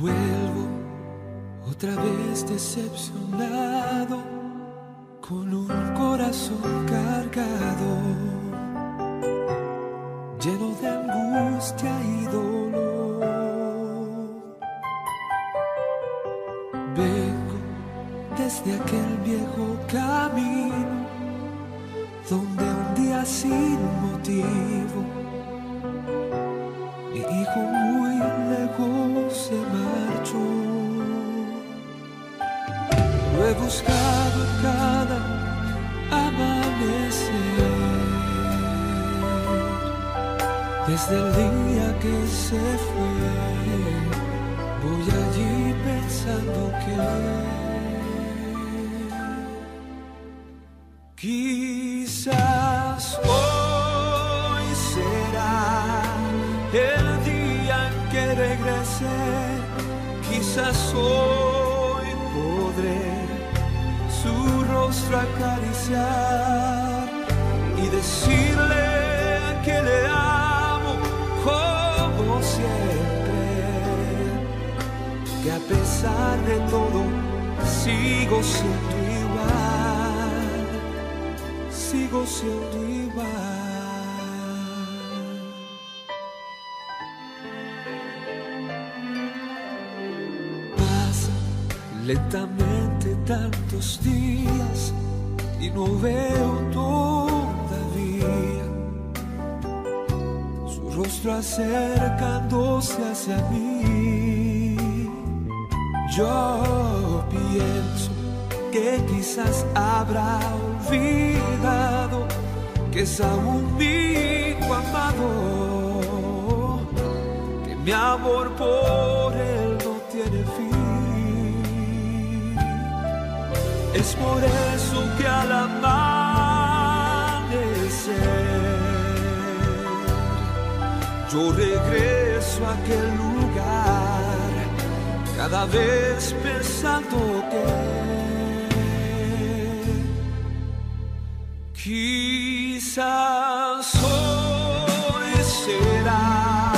Vuelvo otra vez decepcionado, con un corazón cargado, lleno de angustia y dolor. Vengo desde aquel viejo camino, donde un día sin motivo mi hijo muy lejos se marchó. Lo he buscado cada amanecer, desde el día que se fue. Voy allí pensando que quizás hoy será el día en que regrese. Quizás hoy podré su rostro acariciar y decirle que le amo como siempre, que a pesar de todo sigo siendo igual, sigo siendo igual. Lentamente tantos días y no veo todavía su rostro acercándose hacia mí. Yo pienso que quizás habrá olvidado que es aún mi hijo amado, que mi amor por él no tiene fin. Es por eso que al amanecer yo regreso a aquel lugar, cada vez pensando que quizás hoy será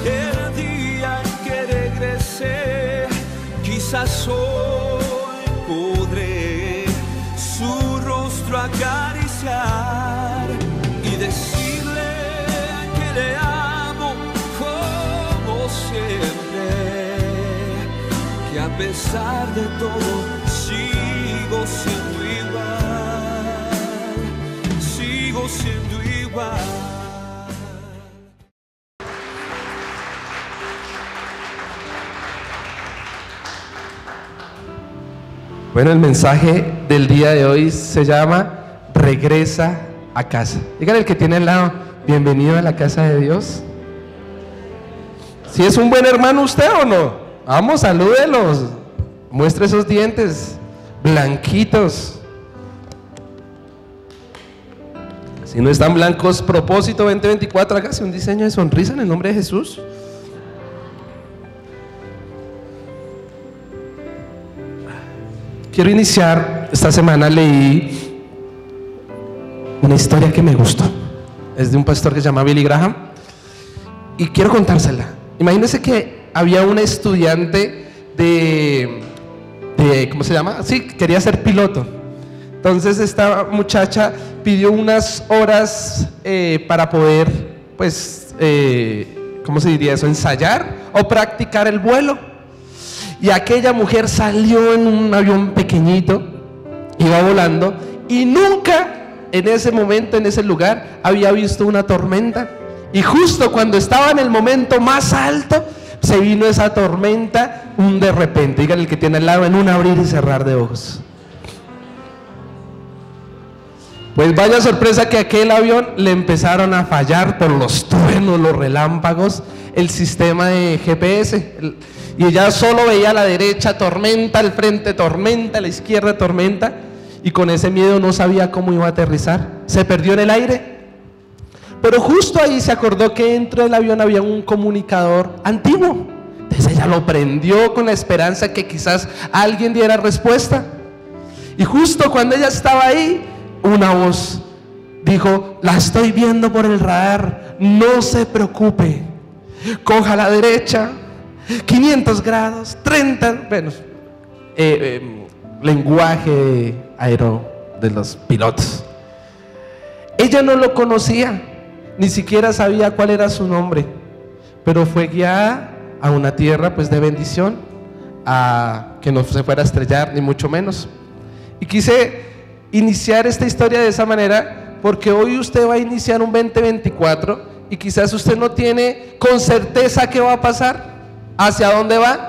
el día en que regrese. Quizás hoy podré su rostro acariciar y decirle que le amo como siempre, que a pesar de todo sigo siendo igual, sigo siendo igual. Bueno, el mensaje del día de hoy se llama Regresa a casa. Díganle al que tiene al lado, bienvenido a la casa de Dios. ¿Si es un buen hermano usted o no? Vamos, salúdelos. Muestre esos dientes blanquitos. Si no están blancos, propósito 2024, hágase un diseño de sonrisa en el nombre de Jesús. Quiero iniciar, esta semana leí una historia que me gustó. Es de un pastor que se llama Billy Graham y quiero contársela. Imagínense que había una estudiante de ¿cómo se llama? Sí, quería ser piloto. Entonces esta muchacha pidió unas horas para poder, pues, ¿cómo se diría eso? Ensayar o practicar el vuelo. Y aquella mujer salió en un avión pequeñito, iba volando, y nunca en ese momento, en ese lugar, había visto una tormenta. Y justo cuando estaba en el momento más alto, se vino esa tormenta, de repente. Dígale el que tiene al lado, en un abrir y cerrar de ojos. Pues vaya sorpresa que aquel avión le empezaron a fallar por los truenos, los relámpagos, el sistema de GPS. Y ella solo veía a la derecha tormenta, al frente tormenta, a la izquierda tormenta, y con ese miedo no sabía cómo iba a aterrizar. Se perdió en el aire. Pero justo ahí se acordó que dentro del avión había un comunicador antiguo. Entonces ella lo prendió con la esperanza que quizás alguien diera respuesta. Y justo cuando ella estaba ahí, una voz dijo: la estoy viendo por el radar, no se preocupe, coja a la derecha, 500 grados, 30, bueno, lenguaje aéreo de los pilotos. Ella no lo conocía, ni siquiera sabía cuál era su nombre, pero fue guiada a una tierra pues de bendición, a que no se fuera a estrellar, ni mucho menos. Y quise iniciar esta historia de esa manera porque hoy usted va a iniciar un 2024 y quizás usted no tiene con certeza qué va a pasar, hacia dónde va.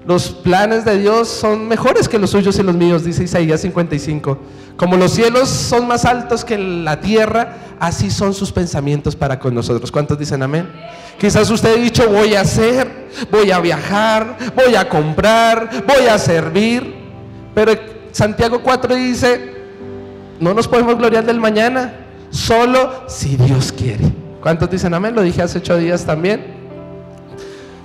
Los planes de Dios son mejores que los suyos y los míos, dice Isaías 55. Como los cielos son más altos que la tierra, así son sus pensamientos para con nosotros. ¿Cuántos dicen amén? Quizás usted ha dicho: voy a hacer, voy a viajar, voy a comprar, voy a servir. Pero Santiago 4 dice: no nos podemos gloriar del mañana, solo si Dios quiere. ¿Cuántos dicen amén? Lo dije hace 8 días también.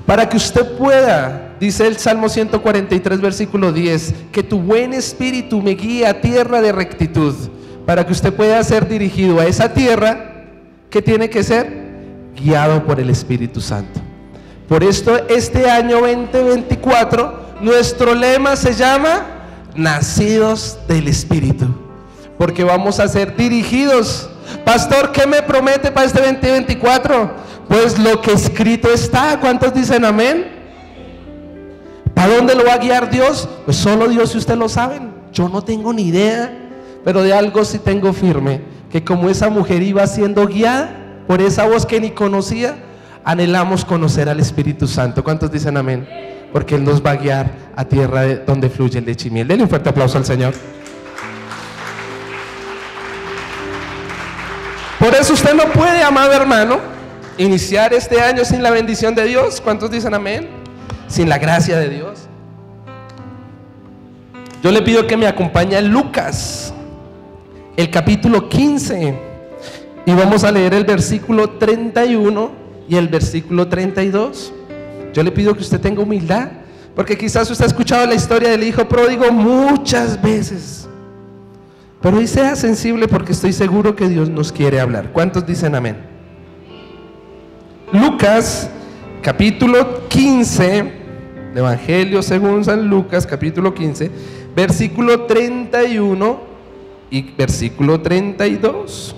Para que usted pueda, dice el Salmo 143 versículo 10, que tu buen espíritu me guíe a tierra de rectitud. Para que usted pueda ser dirigido a esa tierra, ¿qué tiene que ser? Guiado por el Espíritu Santo. Por esto este año 2024 nuestro lema se llama Nacidos del Espíritu, porque vamos a ser dirigidos. Pastor, ¿qué me promete para este 2024? Pues lo que escrito está. ¿Cuántos dicen amén? ¿Para dónde lo va a guiar Dios? Pues solo Dios y usted lo saben. Yo no tengo ni idea, pero de algo sí tengo firme, que como esa mujer iba siendo guiada por esa voz que ni conocía, anhelamos conocer al Espíritu Santo. ¿Cuántos dicen amén? Porque Él nos va a guiar a tierra donde fluye el leche y miel. Denle un fuerte aplauso al Señor. Por eso usted no puede, amado hermano, iniciar este año sin la bendición de Dios. ¿Cuántos dicen amén? Sin la gracia de Dios. Yo le pido que me acompañe a Lucas, el capítulo 15, y vamos a leer el versículo 31 y el versículo 32. Yo le pido que usted tenga humildad, porque quizás usted ha escuchado la historia del hijo pródigo muchas veces, pero hoy sea sensible, porque estoy seguro que Dios nos quiere hablar. ¿Cuántos dicen amén? Lucas capítulo 15, el Evangelio según San Lucas capítulo 15, versículo 31 y versículo 32.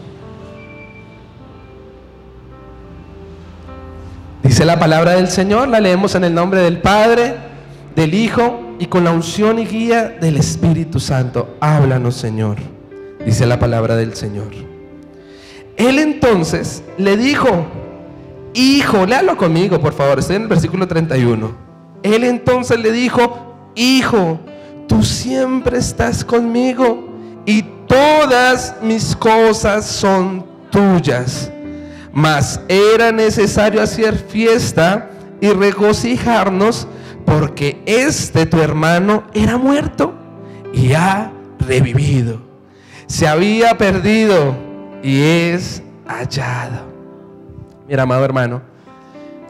Dice la palabra del Señor, la leemos en el nombre del Padre, del Hijo y con la unción y guía del Espíritu Santo. Háblanos, Señor. Dice la palabra del Señor. Él entonces le dijo: hijo, léalo conmigo por favor, estoy en el versículo 31. Él entonces le dijo: hijo, tú siempre estás conmigo y todas mis cosas son tuyas. Mas era necesario hacer fiesta y regocijarnos, porque tu hermano era muerto y ha revivido. Se había perdido y es hallado. Mira, amado hermano,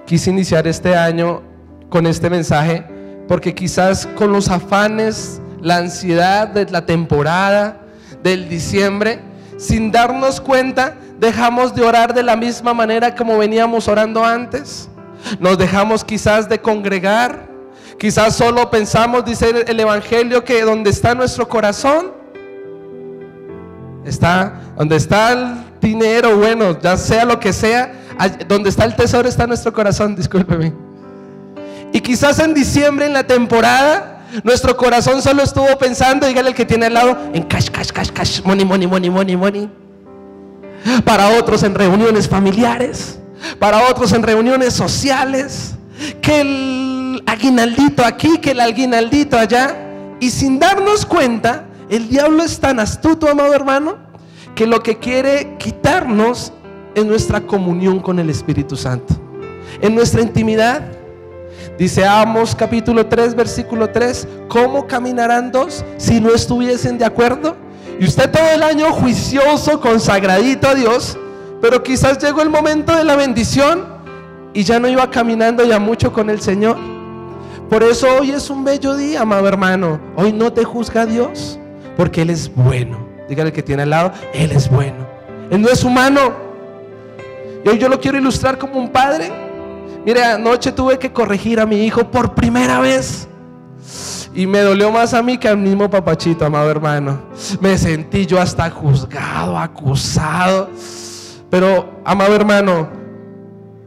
quise iniciar este año con este mensaje porque quizás con los afanes, la ansiedad de la temporada del diciembre, sin darnos cuenta, dejamos de orar de la misma manera como veníamos orando antes. Nos dejamos quizás de congregar. Quizás solo pensamos, dice el Evangelio, que donde está nuestro corazón, donde está el dinero, bueno, ya sea lo que sea, donde está el tesoro está nuestro corazón, discúlpeme. Y quizás en diciembre, en la temporada, nuestro corazón solo estuvo pensando, dígale al que tiene al lado, en cash, cash, cash, cash, money, money, money, money, money. Para otros en reuniones familiares, para otros en reuniones sociales, que el aguinaldito aquí, que el aguinaldito allá. Y sin darnos cuenta, el diablo es tan astuto, amado hermano, que lo que quiere quitarnos es nuestra comunión con el Espíritu Santo, en nuestra intimidad. Dice Amos capítulo 3 versículo 3: ¿cómo caminarán dos si no estuviesen de acuerdo? Y usted todo el año juicioso, consagradito a Dios, pero quizás llegó el momento de la bendición y ya no iba caminando ya mucho con el Señor. Por eso hoy es un bello día, amado hermano. Hoy no te juzga Dios, porque Él es bueno. Dígale al que tiene al lado: Él es bueno. Él no es humano. Y hoy yo lo quiero ilustrar como un padre Mire, anoche tuve que corregir a mi hijo por primera vez. Y me dolió más a mí que al mismo papachito, amado hermano. Me sentí yo hasta juzgado, acusado. Pero, amado hermano,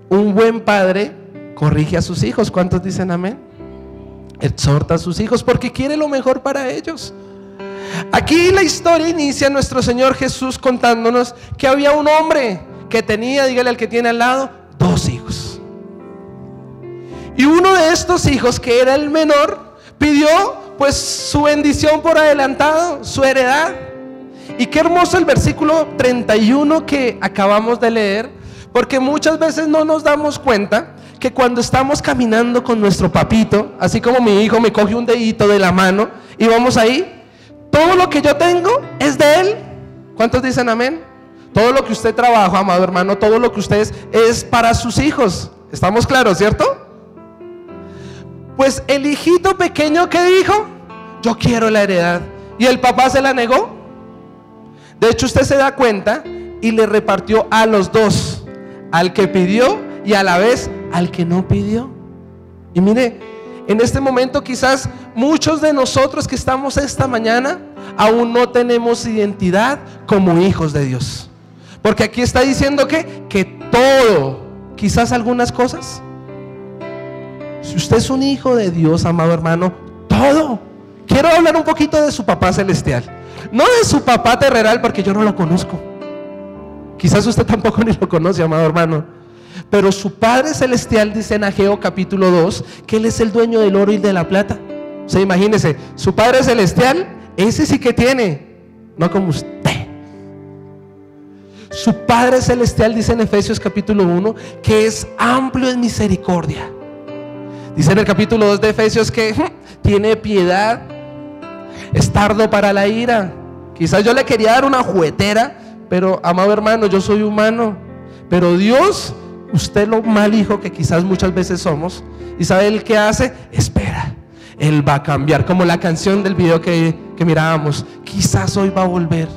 un buen padre corrige a sus hijos. ¿Cuántos dicen amén? Exhorta a sus hijos porque quiere lo mejor para ellos. Aquí la historia inicia nuestro Señor Jesús contándonos que había un hombre que tenía, dígale al que tiene al lado, 2 hijos. Y uno de estos hijos, que era el menor, pidió pues su bendición por adelantado, su heredad. Y qué hermoso el versículo 31 que acabamos de leer, porque muchas veces no nos damos cuenta que cuando estamos caminando con nuestro papito, así como mi hijo me coge un dedito de la mano y vamos ahí, todo lo que yo tengo es de él. ¿Cuántos dicen amén? Todo lo que usted trabaja, amado hermano, todo lo que usted es para sus hijos. ¿Estamos claros, cierto? Pues el hijito pequeño que dijo, yo quiero la heredad, y el papá se la negó. De hecho, usted se da cuenta y le repartió a los 2, al que pidió y a la vez al que no pidió. Y mire, en este momento quizás muchos de nosotros que estamos esta mañana aún no tenemos identidad como hijos de Dios, porque aquí está diciendo que todo, quizás algunas cosas. Si usted es un hijo de Dios, amado hermano, todo. Quiero hablar un poquito de su papá celestial, no de su papá terrenal, porque yo no lo conozco. Quizás usted tampoco ni lo conoce, amado hermano. Pero su Padre celestial dice en Ageo capítulo 2 que Él es el dueño del oro y de la plata. O sea, imagínese, su Padre celestial, ese sí que tiene, no como usted. Su Padre celestial dice en Efesios capítulo 1 que es amplio en misericordia. Dice en el capítulo 2 de Efesios que tiene piedad, es tardo para la ira. Quizás yo le quería dar una juguetera, pero amado hermano, yo soy humano. Pero Dios, usted lo mal hijo que quizás muchas veces somos, y sabe Él qué hace, espera, Él va a cambiar. Como la canción del video que mirábamos, quizás hoy va a volver,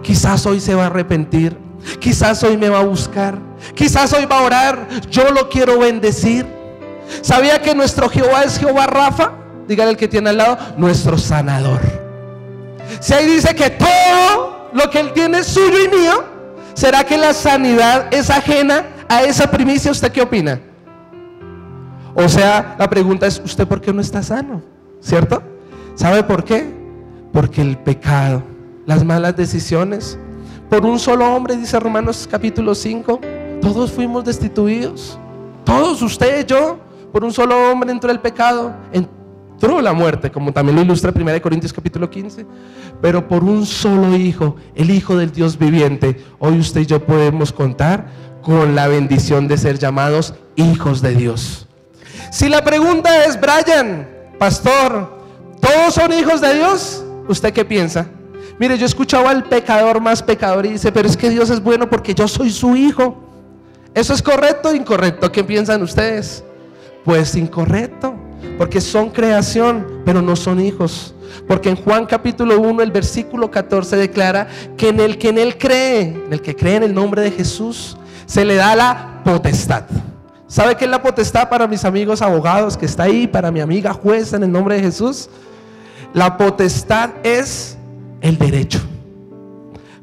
quizás hoy se va a arrepentir, quizás hoy me va a buscar, quizás hoy va a orar, yo lo quiero bendecir. ¿Sabía que nuestro Jehová es Jehová Rafa? Dígale al que tiene al lado, nuestro sanador. Si ahí dice que todo lo que Él tiene es suyo y mío, ¿será que la sanidad es ajena a esa primicia? ¿Usted qué opina? O sea, la pregunta es, ¿usted por qué no está sano? ¿Cierto? ¿Sabe por qué? Porque el pecado, las malas decisiones, por un solo hombre, dice Romanos capítulo 5, todos fuimos destituidos. Todos, usted, yo, por un solo hombre entró el pecado, entró la muerte, como también lo ilustra 1 Corintios capítulo 15. Pero por un solo hijo, el Hijo del Dios viviente, hoy usted y yo podemos contar con la bendición de ser llamados hijos de Dios. Si la pregunta es, Brian, pastor, ¿todos son hijos de Dios? ¿Usted qué piensa? Mire, yo escuchaba al pecador más pecador y dice, pero es que Dios es bueno porque yo soy su hijo. ¿Eso es correcto o incorrecto? ¿Qué piensan ustedes? Pues incorrecto, porque son creación, pero no son hijos. Porque en Juan capítulo 1, el versículo 14 declara que en el que cree en el nombre de Jesús, se le da la potestad. ¿Sabe qué es la potestad para mis amigos abogados que está ahí? Para mi amiga jueza en el nombre de Jesús. La potestad es el derecho.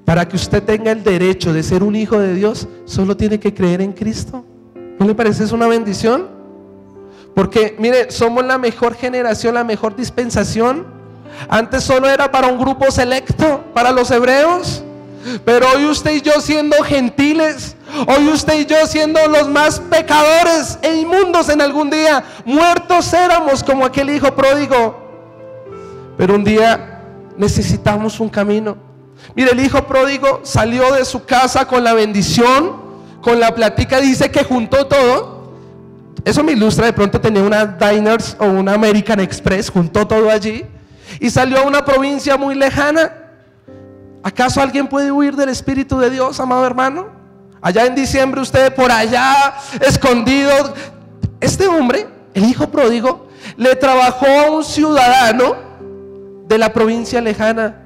Para que usted tenga el derecho de ser un hijo de Dios, solo tiene que creer en Cristo. ¿No le parece eso una bendición? Porque mire, somos la mejor generación, la mejor dispensación. Antes solo era para un grupo selecto, para los hebreos. Pero hoy usted y yo siendo gentiles, hoy usted y yo siendo los más pecadores e inmundos en algún día, muertos éramos como aquel hijo pródigo. Pero un día necesitamos un camino. Mire, el hijo pródigo salió de su casa con la bendición, con la platica, dice que juntó todo. Eso me ilustra, de pronto tenía una Diners o una American Express, juntó todo allí y salió a una provincia muy lejana. ¿Acaso alguien puede huir del Espíritu de Dios, amado hermano? Allá en diciembre usted por allá escondido. Este hombre, el hijo pródigo, le trabajó a un ciudadano de la provincia lejana.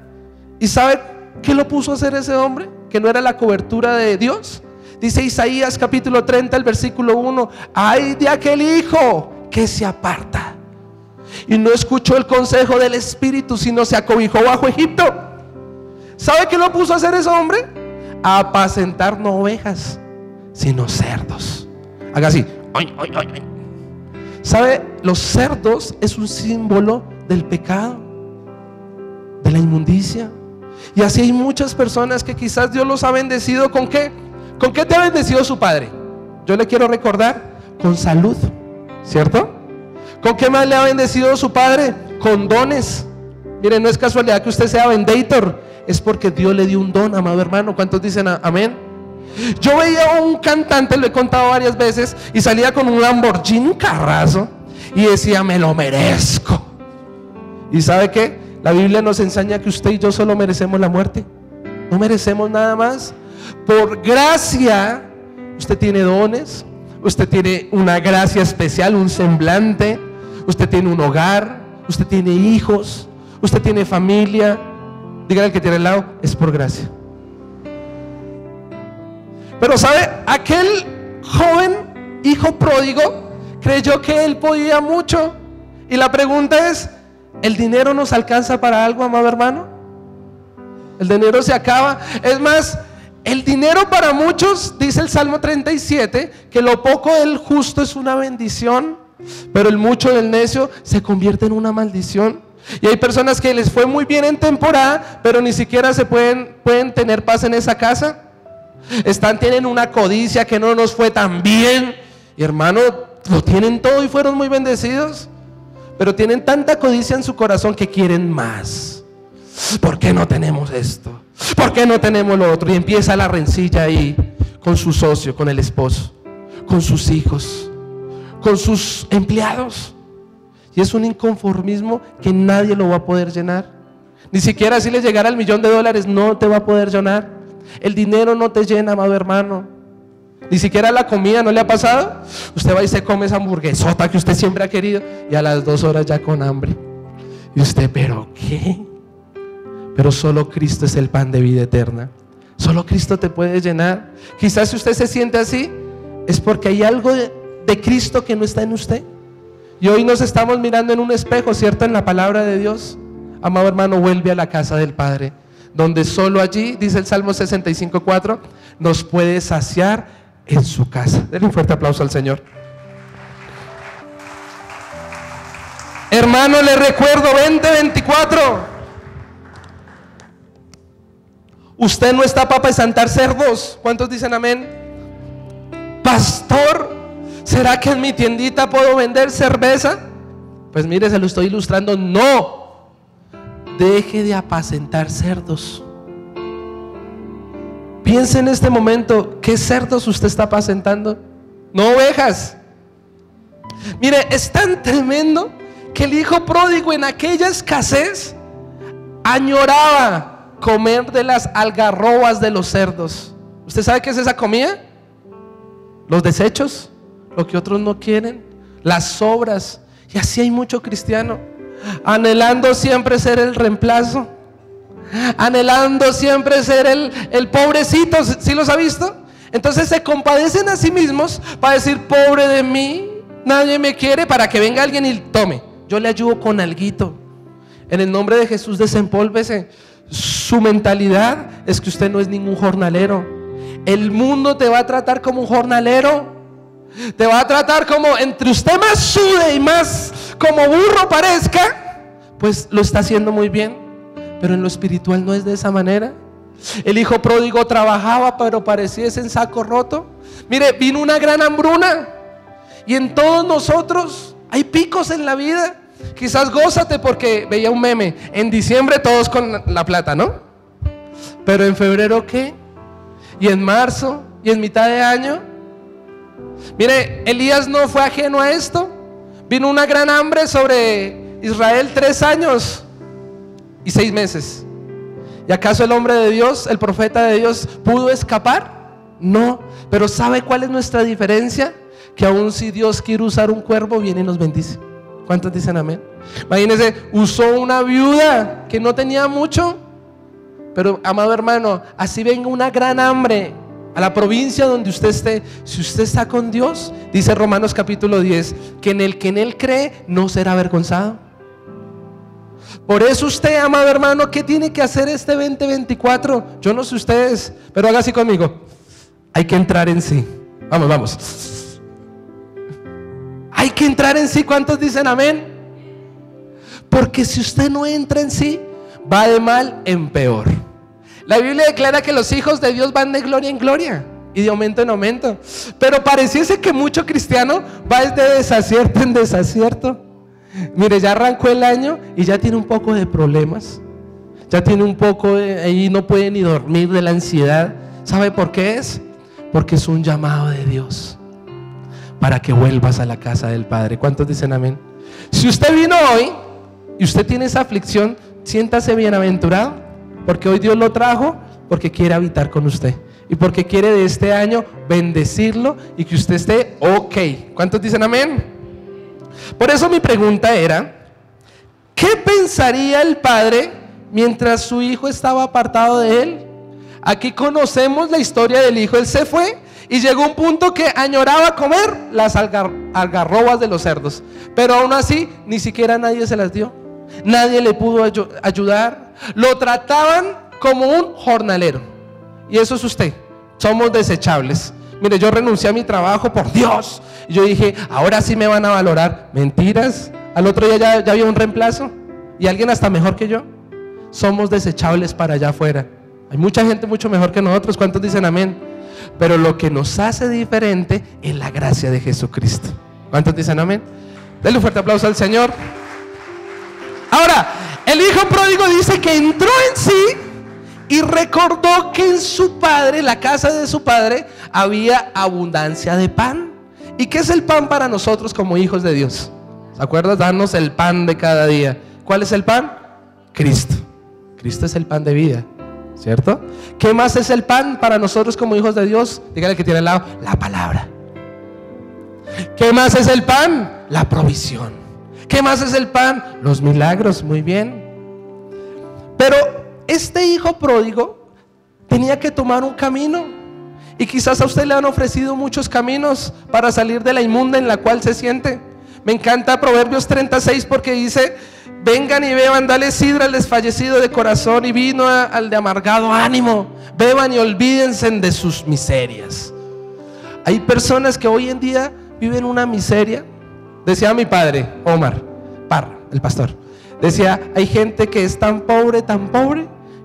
¿Y sabe qué lo puso a hacer ese hombre? Que no era la cobertura de Dios, Dice Isaías capítulo 30, el versículo 1: ay de aquel hijo que se aparta y no escuchó el consejo del Espíritu, sino se acobijó bajo Egipto. ¿Sabe qué lo puso a hacer ese hombre? A apacentar no ovejas, sino cerdos. Haga así. Ay, ay, ay, ay. ¿Sabe? Los cerdos es un símbolo del pecado, de la inmundicia. Y así hay muchas personas que quizás Dios los ha bendecido. ¿Con qué? ¿Con qué te ha bendecido su padre? Yo le quiero recordar: con salud, ¿cierto? ¿Con qué más le ha bendecido su padre? Con dones. Mire, no es casualidad que usted sea bendator, es porque Dios le dio un don, amado hermano. ¿Cuántos dicen amén? Yo veía a un cantante, lo he contado varias veces, y salía con un Lamborghini, un carrazo, y decía: me lo merezco. ¿Y sabe qué? La Biblia nos enseña que usted y yo solo merecemos la muerte. No merecemos nada más. Por gracia usted tiene dones, usted tiene una gracia especial, un semblante, usted tiene un hogar, usted tiene hijos, usted tiene familia. Dígale al que tiene al lado: es por gracia. Pero ¿sabe? Aquel joven hijo pródigo creyó que él podía mucho. Y la pregunta es: ¿el dinero nos alcanza para algo, amado hermano? El dinero se acaba. Es más, el dinero para muchos, dice el Salmo 37, que lo poco del justo es una bendición, pero el mucho del necio se convierte en una maldición. Y hay personas que les fue muy bien en temporada, pero ni siquiera se pueden tener paz en esa casa. Tienen una codicia que no nos fue tan bien. Y hermano, lo tienen todo y fueron muy bendecidos, pero tienen tanta codicia en su corazón que quieren más. ¿Por qué no tenemos esto? ¿Por qué no tenemos lo otro? Y empieza la rencilla ahí con su socio, con el esposo, con sus hijos, con sus empleados. Y es un inconformismo que nadie lo va a poder llenar. Ni siquiera si le llegara el $1.000.000 no te va a poder llenar. El dinero no te llena, amado hermano. Ni siquiera la comida. ¿No le ha pasado? Usted va y se come esa hamburguesota que usted siempre ha querido, y a las 2 horas ya con hambre. Y usted: ¿pero qué? Pero solo Cristo es el pan de vida eterna. Solo Cristo te puede llenar. Quizás si usted se siente así, es porque hay algo de Cristo que no está en usted. Y hoy nos estamos mirando en un espejo, ¿cierto? En la palabra de Dios. Amado hermano, vuelve a la casa del Padre, donde solo allí, dice el Salmo 65:4, nos puede saciar en su casa. Denle un fuerte aplauso al Señor. Hermano, le recuerdo 2024. Usted no está para apacentar cerdos. ¿Cuántos dicen amén? Pastor, ¿será que en mi tiendita puedo vender cerveza? Pues mire, se lo estoy ilustrando. No, deje de apacentar cerdos. Piense en este momento: ¿qué cerdos usted está apacentando? No ovejas. Mire, es tan tremendo que el hijo pródigo, en aquella escasez, añoraba comer de las algarrobas de los cerdos. ¿Usted sabe qué es esa comida? Los desechos, lo que otros no quieren, las sobras. Y así hay mucho cristiano, anhelando siempre ser el reemplazo, anhelando siempre ser el pobrecito. ¿Sí los ha visto? Entonces se compadecen a sí mismos para decir: pobre de mí, nadie me quiere, para que venga alguien y tome, yo le ayudo con alguito. En el nombre de Jesús, desempólvese. Su mentalidad es que usted no es ningún jornalero. El mundo te va a tratar como un jornalero. Te va a tratar como, entre usted más sude y más como burro parezca, pues lo está haciendo muy bien. Pero en lo espiritual no es de esa manera. El hijo pródigo trabajaba, pero parecía en saco roto. Mire, vino una gran hambruna, y en todos nosotros hay picos en la vida. Quizás gózate porque veía un meme: en diciembre todos con la plata, ¿no? Pero en febrero, ¿qué? Y en marzo, y en mitad de año. Mire, Elías no fue ajeno a esto. Vino una gran hambre sobre Israel 3 años y 6 meses. ¿Y acaso el hombre de Dios, el profeta de Dios, pudo escapar? No. Pero ¿sabe cuál es nuestra diferencia? Que aun si Dios quiere usar un cuervo, viene y nos bendice. ¿Cuántos dicen amén? Imagínense, usó una viuda que no tenía mucho. Pero, amado hermano, así venga una gran hambre, a la provincia donde usted esté, si usted está con Dios, dice Romanos capítulo 10, que en Él cree no será avergonzado. Por eso usted, amado hermano, ¿qué tiene que hacer este 2024? Yo no sé ustedes, pero haga así conmigo. Hay que entrar en sí. Vamos, vamos. Hay que entrar en sí. ¿Cuántos dicen amén? Porque si usted no entra en sí, va de mal en peor. La Biblia declara que los hijos de Dios van de gloria en gloria y de aumento en aumento. Pero pareciese que mucho cristiano va de desacierto en desacierto. Mire, ya arrancó el año y ya tiene un poco de problemas. Ya tiene un poco de, ahí no puede ni dormir de la ansiedad. ¿Sabe por qué es? Porque es un llamado de Dios para que vuelvas a la casa del Padre. ¿Cuántos dicen amén? Si usted vino hoy y usted tiene esa aflicción, siéntase bienaventurado, porque hoy Dios lo trajo porque quiere habitar con usted y porque quiere de este año bendecirlo y que usted esté ok. ¿Cuántos dicen amén? Por eso mi pregunta era: ¿qué pensaría el padre mientras su hijo estaba apartado de él? Aquí conocemos la historia del hijo. Él se fue y llegó a un punto que añoraba comer las algarrobas de los cerdos, pero aún así ni siquiera nadie se las dio. Nadie le pudo ayudar. Lo trataban como un jornalero. Y eso es usted. Somos desechables. Mire, yo renuncié a mi trabajo por Dios. Y yo dije, ahora sí me van a valorar. Mentiras. Al otro día ya había un reemplazo. Y alguien hasta mejor que yo. Somos desechables para allá afuera. Hay mucha gente mucho mejor que nosotros. ¿Cuántos dicen amén? Pero lo que nos hace diferente es la gracia de Jesucristo. ¿Cuántos dicen amén? Denle un fuerte aplauso al Señor. Ahora, el hijo pródigo dice que entró en sí y recordó que en su padre, la casa de su padre, había abundancia de pan. ¿Y qué es el pan para nosotros como hijos de Dios? ¿Se acuerdan? Darnos el pan de cada día. ¿Cuál es el pan? Cristo. Cristo es el pan de vida, ¿cierto? ¿Qué más es el pan para nosotros como hijos de Dios? Dígale que tiene al lado, la palabra. ¿Qué más es el pan? La provisión. ¿Qué más es el pan? Los milagros. Muy bien. Pero este hijo pródigo tenía que tomar un camino. Y quizás a usted le han ofrecido muchos caminos para salir de la inmunda en la cual se siente. Me encanta Proverbios 36 porque dice: vengan y beban, dale sidra al desfallecido de corazón y vino al de amargado ánimo. Beban y olvídense de sus miserias. Hay personas que hoy en día viven una miseria. Decía mi padre, Omar Parra, el pastor, decía: hay gente que es tan pobre,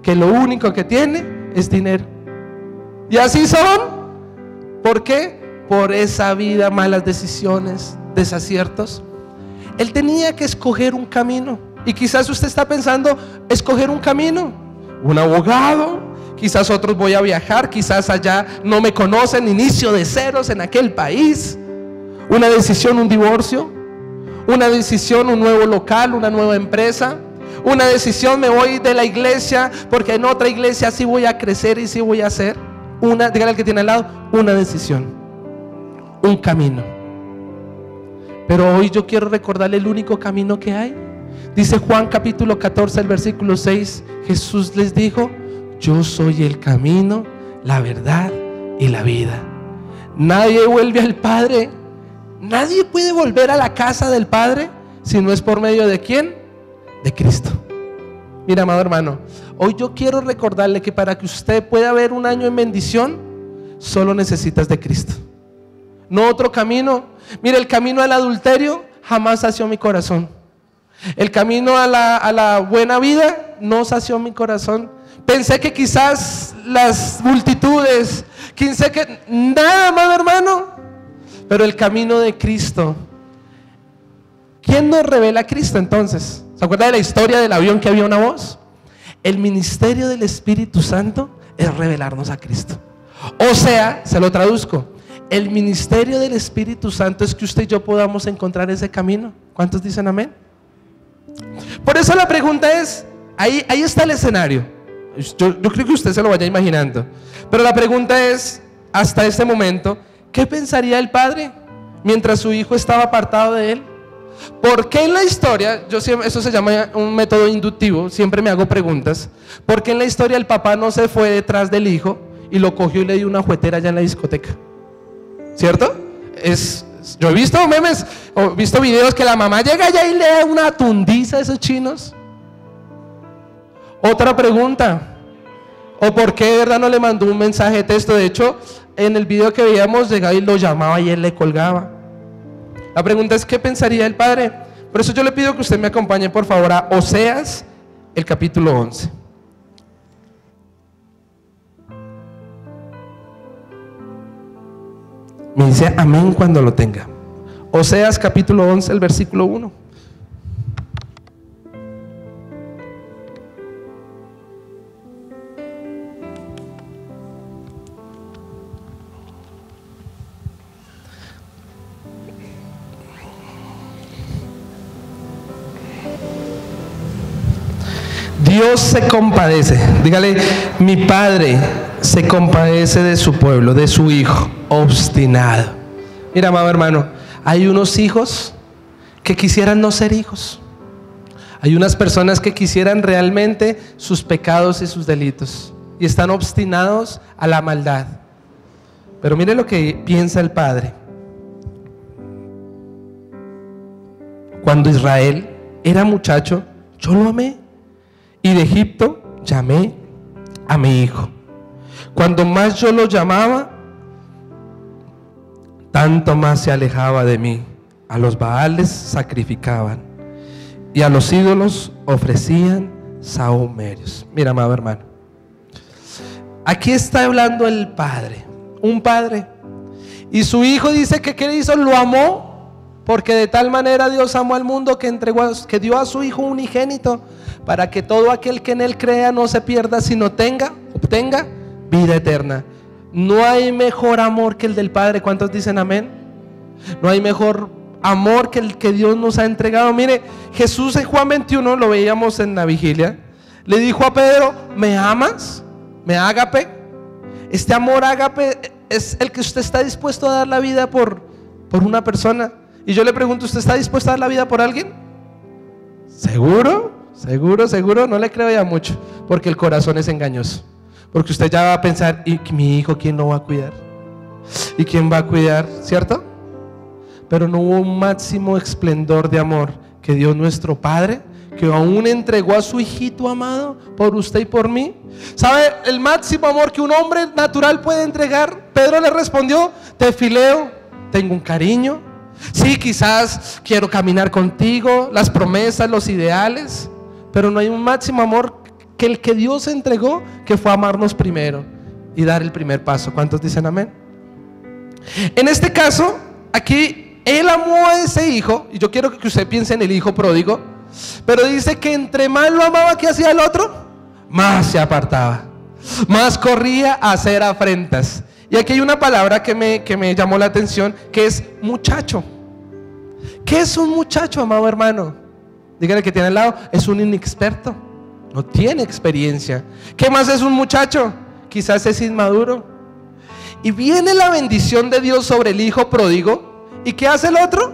que lo único que tiene es dinero. Y así son. ¿Por qué? Por esa vida, malas decisiones, desaciertos. Él tenía que escoger un camino. Y quizás usted está pensando, escoger un camino, un abogado, quizás otros voy a viajar, quizás allá no me conocen, inicio de ceros en aquel país. Una decisión, un divorcio. Una decisión, un nuevo local, una nueva empresa. Una decisión, me voy de la iglesia porque en otra iglesia sí voy a crecer y sí voy a hacer. Dígale al que tiene al lado, una decisión, un camino. Pero hoy yo quiero recordarle el único camino que hay. Dice Juan capítulo 14, el versículo 6, Jesús les dijo: yo soy el camino, la verdad y la vida. Nadie vuelve al Padre, nadie puede volver a la casa del Padre si no es por medio de ¿quién? De Cristo. Mira, amado hermano, hoy yo quiero recordarle que para que usted pueda ver un año en bendición, solo necesitas de Cristo, no otro camino. Mira, el camino al adulterio jamás sació mi corazón. El camino a la buena vida no sació mi corazón. Pensé que quizás las multitudes, pensé que nada, amado hermano. Pero el camino de Cristo. ¿Quién nos revela a Cristo entonces? ¿Se acuerda de la historia del avión que había una voz? El ministerio del Espíritu Santo es revelarnos a Cristo. O sea, se lo traduzco, el ministerio del Espíritu Santo es que usted y yo podamos encontrar ese camino. ¿Cuántos dicen amén? Por eso la pregunta es, ahí está el escenario. Yo creo que usted se lo vaya imaginando. Pero la pregunta es, hasta este momento, ¿qué pensaría el padre mientras su hijo estaba apartado de él? ¿Por qué en la historia, eso se llama un método inductivo, siempre me hago preguntas, ¿por qué en la historia el papá no se fue detrás del hijo y lo cogió y le dio una juetera allá en la discoteca. ¿Cierto? Yo he visto memes, o he visto videos que la mamá llega allá y le da una tundiza a esos chinos. Otra pregunta, ¿o por qué de verdad no le mandó un mensaje de texto? De hecho, en el video que veíamos llegaba y lo llamaba y él le colgaba. La pregunta es, ¿qué pensaría el padre? Por eso yo le pido que usted me acompañe por favor a Oseas, el capítulo 11. Me dice amén cuando lo tenga. Oseas capítulo 11, el versículo 1. Dios se compadece, dígale, mi Padre se compadece de su pueblo, de su hijo obstinado. Mira, amado hermano, hay unos hijos que quisieran no ser hijos. Hay unas personas que quisieran realmente sus pecados y sus delitos y están obstinados a la maldad. Pero mire lo que piensa el Padre. Cuando Israel era muchacho, yo lo amé, y de Egipto llamé a mi hijo. Cuando más yo lo llamaba, tanto más se alejaba de mí. A los Baales sacrificaban y a los ídolos ofrecían sahumerios. Mira, amado hermano, aquí está hablando el padre, un padre, y su hijo dice que ¿qué hizo? Lo amó, porque de tal manera Dios amó al mundo que que dio a su hijo unigénito, para que todo aquel que en él crea no se pierda, sino obtenga vida eterna. No hay mejor amor que el del Padre. ¿Cuántos dicen amén? No hay mejor amor que el que Dios nos ha entregado. Mire, Jesús en Juan 21, lo veíamos en la vigilia, le dijo a Pedro, ¿me amas? ¿Me ágape? Este amor ágape es el que usted está dispuesto a dar la vida por una persona. Y yo le pregunto, ¿usted está dispuesto a dar la vida por alguien? ¿Seguro? Seguro, no le creo ya mucho, porque el corazón es engañoso. Porque usted ya va a pensar, ¿y mi hijo quién lo va a cuidar? ¿Y quién va a cuidar? ¿Cierto? Pero no hubo un máximo esplendor de amor que Dios nuestro Padre, que aún entregó a su hijito amado por usted y por mí. ¿Sabe el máximo amor que un hombre natural puede entregar? Pedro le respondió, te fileo, tengo un cariño. Sí, quizás quiero caminar contigo, las promesas, los ideales, pero no hay un máximo amor que el que Dios entregó, que fue amarnos primero y dar el primer paso. ¿Cuántos dicen amén? En este caso, aquí él amó a ese hijo, y yo quiero que usted piense en el hijo pródigo, pero dice que entre más lo amaba, ¿qué hacía el otro? Más se apartaba, más corría a hacer afrentas. Y aquí hay una palabra que me llamó la atención, que es muchacho. ¿Qué es un muchacho, amado hermano? Dígale que tiene al lado, es un inexperto, no tiene experiencia. ¿Qué más es un muchacho? Quizás es inmaduro. Y viene la bendición de Dios sobre el hijo pródigo, ¿y qué hace el otro?